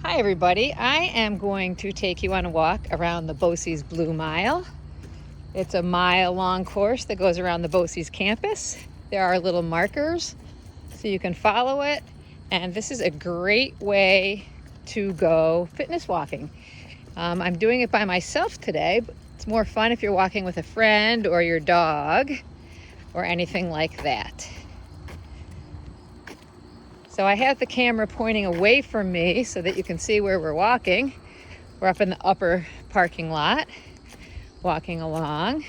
Hi everybody, I am going to take you on a walk around the BOCES Blue Mile. It's a mile-long course that goes around the BOCES campus. There are little markers so you can follow it, and this is a great way to go fitness walking. I'm doing it by myself today, but it's more fun if you're walking with a friend or your dog or anything like that. So I have the camera pointing away from me so that you can see where we're walking. We're up in the upper parking lot, walking along.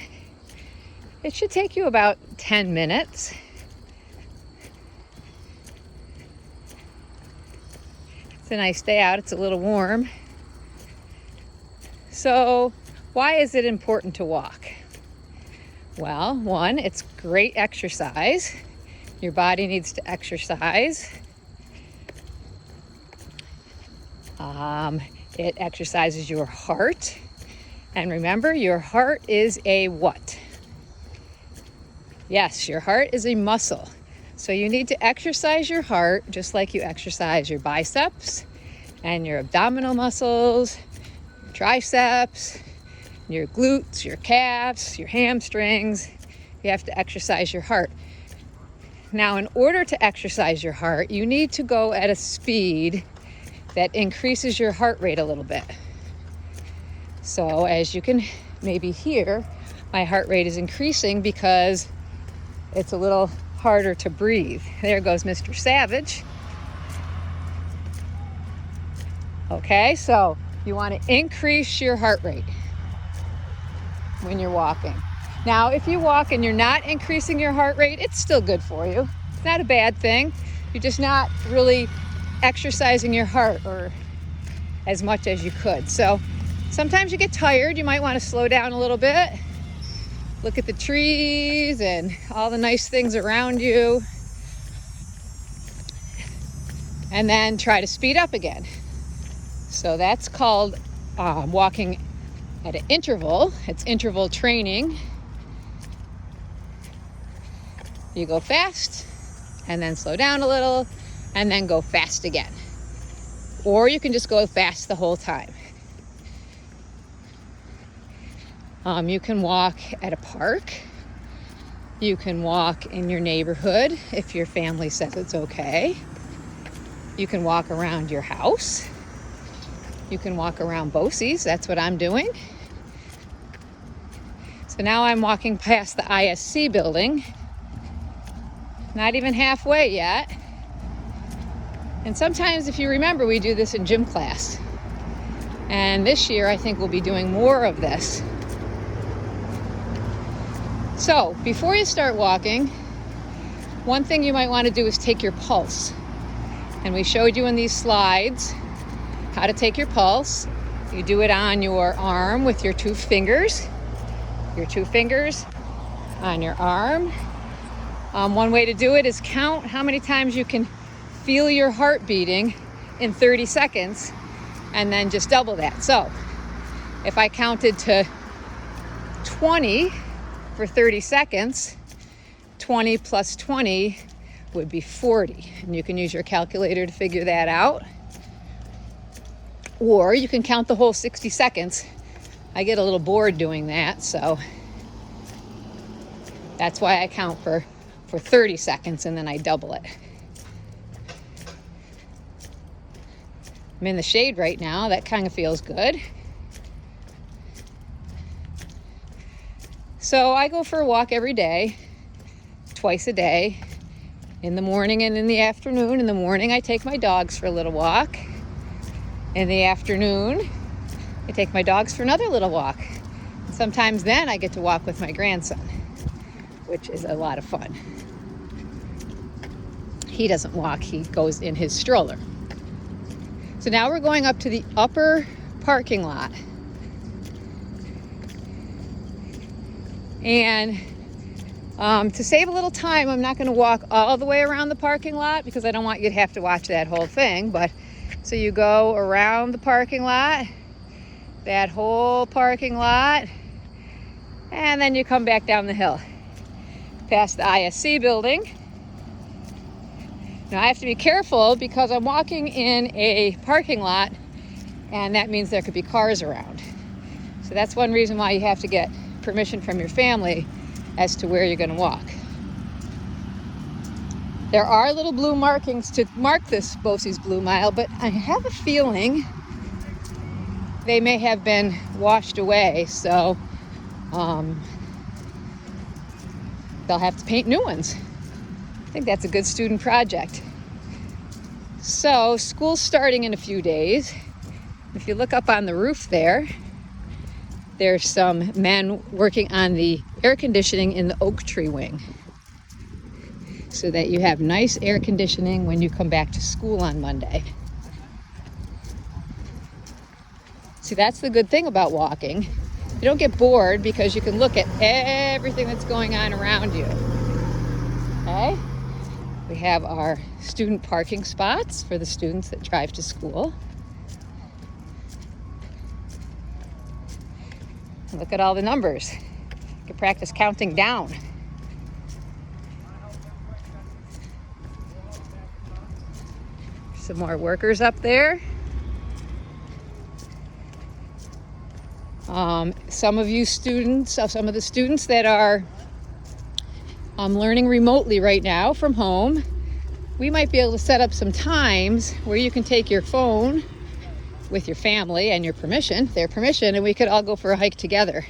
It should take you about 10 minutes. It's a nice day out, it's a little warm. So why is it important to walk? Well, one, it's great exercise. Your body needs to exercise. It exercises your heart. And remember, your heart is a what? Yes, your heart is a muscle. So you need to exercise your heart just like you exercise your biceps and your abdominal muscles, your triceps, your glutes, your calves, your hamstrings. You have to exercise your heart. Now, in order to exercise your heart, you need to go at a speed that increases your heart rate a little bit. So as you can maybe hear, my heart rate is increasing because it's a little harder to breathe. There goes Mr. Savage. Okay, so you want to increase your heart rate when you're walking. Now, if you walk and you're not increasing your heart rate, it's still good for you. It's not a bad thing. You're just not really exercising your heart or as much as you could. So sometimes you get tired. You might want to slow down a little bit. Look at the trees and all the nice things around you. And then try to speed up again. So that's called walking at an interval. It's interval training. You go fast and then slow down a little and then go fast again. Or you can just go fast the whole time. You can walk at a park. You can walk in your neighborhood if your family says it's okay. You can walk around your house. You can walk around BOCES. That's what I'm doing. So now I'm walking past the ISC building. Not even halfway yet. And sometimes, if you remember, we do this in gym class. And this year, I think we'll be doing more of this. So, before you start walking, one thing you might want to do is take your pulse. And we showed you in these slides how to take your pulse. You do it on your arm with your two fingers. Your two fingers on your arm. One way to do it is count how many times you can feel your heart beating in 30 seconds and then just double that. So if I counted to 20 for 30 seconds, 20 plus 20 would be 40. And you can use your calculator to figure that out. Or you can count the whole 60 seconds. I get a little bored doing that, so that's why I count for 30 seconds and then I double it. I'm in the shade right now. That kind of feels good. So I go for a walk every day, twice a day, in the morning and in the afternoon. In the morning, I take my dogs for a little walk. In the afternoon, I take my dogs for another little walk. Sometimes then I get to walk with my grandson, which is a lot of fun. He doesn't walk, he goes in his stroller. So now we're going up to the upper parking lot. And to save a little time, I'm not going to walk all the way around the parking lot because I don't want you to have to watch that whole thing. But so you go around the parking lot, that whole parking lot, and then you come back down the hill past the ISC building. Now I have to be careful because I'm walking in a parking lot and that means there could be cars around. So that's one reason why you have to get permission from your family as to where you're going to walk. There are little blue markings to mark this BOCES Blue Mile, but I have a feeling they may have been washed away, so they'll have to paint new ones. I think that's a good student project. So school's starting in a few days. If you look up on the roof there, there's some men working on the air conditioning in the oak tree wing, so that you have nice air conditioning when you come back to school on Monday. See, that's the good thing about walking. You don't get bored because you can look at everything that's going on around you. Okay? We have our student parking spots for the students that drive to school. Look at all the numbers. You can practice counting down. Some more workers up there. Some of the students that are learning remotely right now from home, we might be able to set up some times where you can take your phone with your family and their permission, and we could all go for a hike together.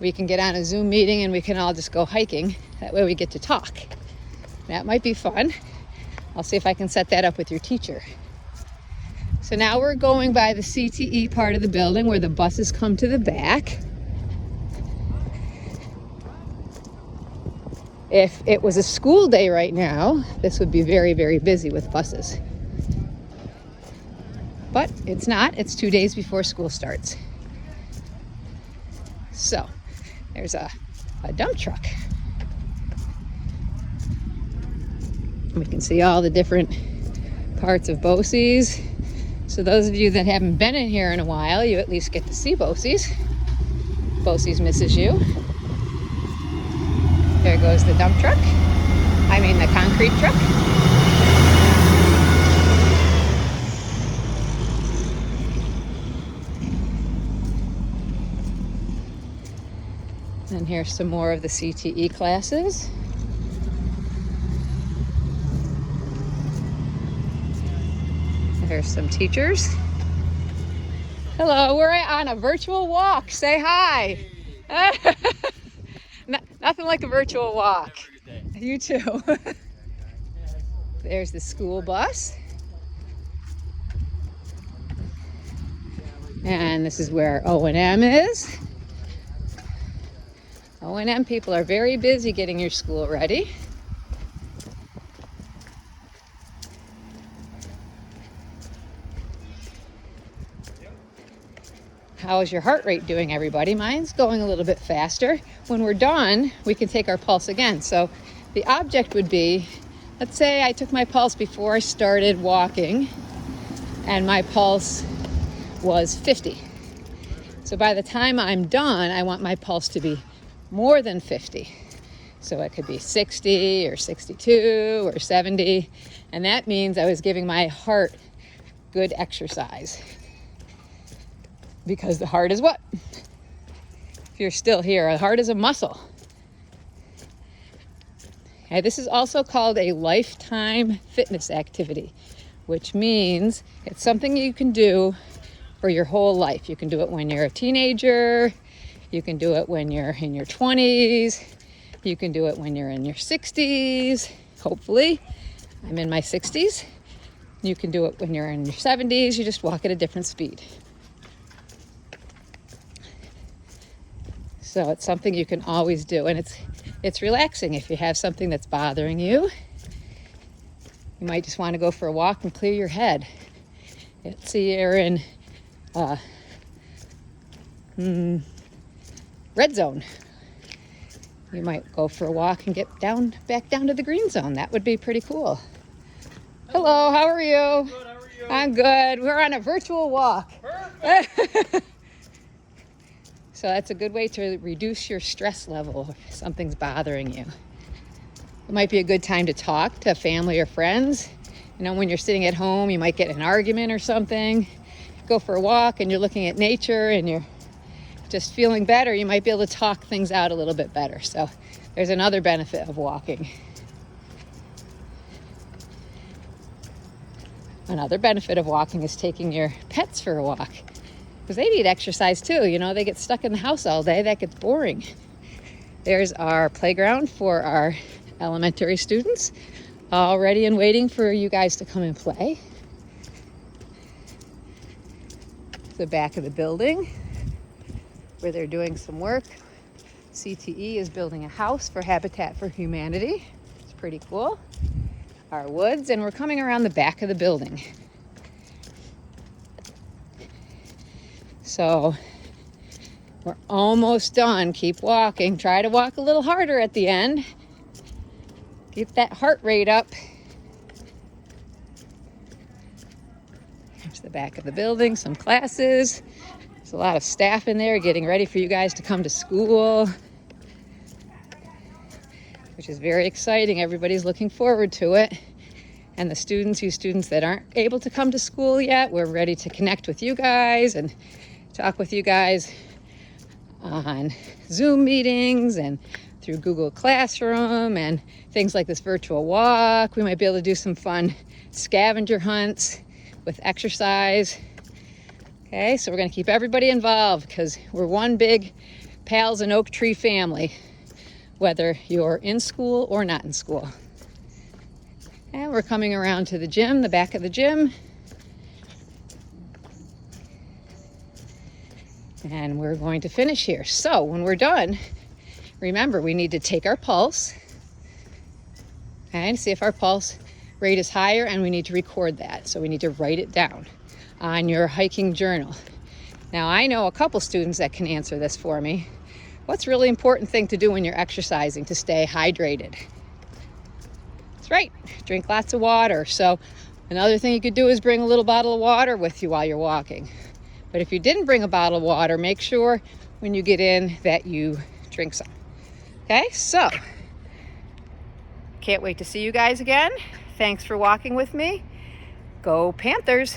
We can get on a Zoom meeting and we can all just go hiking. That way we get to talk. That might be fun. I'll see if I can set that up with your teacher. So now we're going by the CTE part of the building where the buses come to the back. If it was a school day right now, this would be very, very busy with buses. But it's not. It's 2 days before school starts. So there's a dump truck. We can see all the different parts of BOCES. So those of you that haven't been in here in a while, you at least get to see BOCES. BOCES misses you. There goes the dump truck. I mean the concrete truck. And here's some more of the CTE classes. There's some teachers. Hello, we're on a virtual walk. Say hi. Nothing like a virtual walk. You too. There's the school bus. And this is where O&M is. O&M people are very busy getting your school ready. How is your heart rate doing, everybody? Mine's going a little bit faster. When we're done, we can take our pulse again. So the object would be, let's say I took my pulse before I started walking and my pulse was 50. So by the time I'm done, I want my pulse to be more than 50. So it could be 60 or 62 or 70. And that means I was giving my heart good exercise. Because the heart is what? If you're still here, the heart is a muscle. Okay, this is also called a lifetime fitness activity, which means it's something you can do for your whole life. You can do it when you're a teenager. You can do it when you're in your 20s. You can do it when you're in your 60s, hopefully. I'm in my 60s. You can do it when you're in your 70s. You just walk at a different speed. So it's something you can always do, and it's relaxing. If you have something that's bothering you, you might just want to go for a walk and clear your head. Let's see, you're in red zone. You might go for a walk and get back down to the green zone. That would be pretty cool. Hello, how are you? I'm good, how are you? I'm good. We're on a virtual walk. Perfect. So that's a good way to reduce your stress level if something's bothering you. It might be a good time to talk to family or friends. You know, when you're sitting at home, you might get in an argument or something. go for a walk and you're looking at nature and you're just feeling better, you might be able to talk things out a little bit better. So there's another benefit of walking. Another benefit of walking is taking your pets for a walk, because they need exercise too. You know, they get stuck in the house all day. That gets boring. There's our playground for our elementary students, all ready and waiting for you guys to come and play. The back of the building where they're doing some work. CTE is building a house for Habitat for Humanity. It's pretty cool. Our woods, and we're coming around the back of the building. So we're almost done. Keep walking. Try to walk a little harder at the end. Keep that heart rate up. Here's the back of the building, some classes. There's a lot of staff in there getting ready for you guys to come to school, which is very exciting. Everybody's looking forward to it. And the students, you students that aren't able to come to school yet, we're ready to connect with you guys and talk with you guys on Zoom meetings and through Google Classroom and things like this virtual walk. We might be able to do some fun scavenger hunts with exercise. Okay, so we're going to keep everybody involved because we're one big Pals and Oak Tree family, whether you're in school or not in school. And we're coming around to the gym, the back of the gym. And we're going to finish here. So when we're done, remember, we need to take our pulse and see if our pulse rate is higher, and we need to record that. So we need to write it down on your hiking journal. Now, I know a couple students that can answer this for me. What's a really important thing to do when you're exercising to stay hydrated? That's right, drink lots of water. So another thing you could do is bring a little bottle of water with you while you're walking. But if you didn't bring a bottle of water, make sure when you get in that you drink some. Okay, so can't wait to see you guys again. Thanks for walking with me. Go Panthers.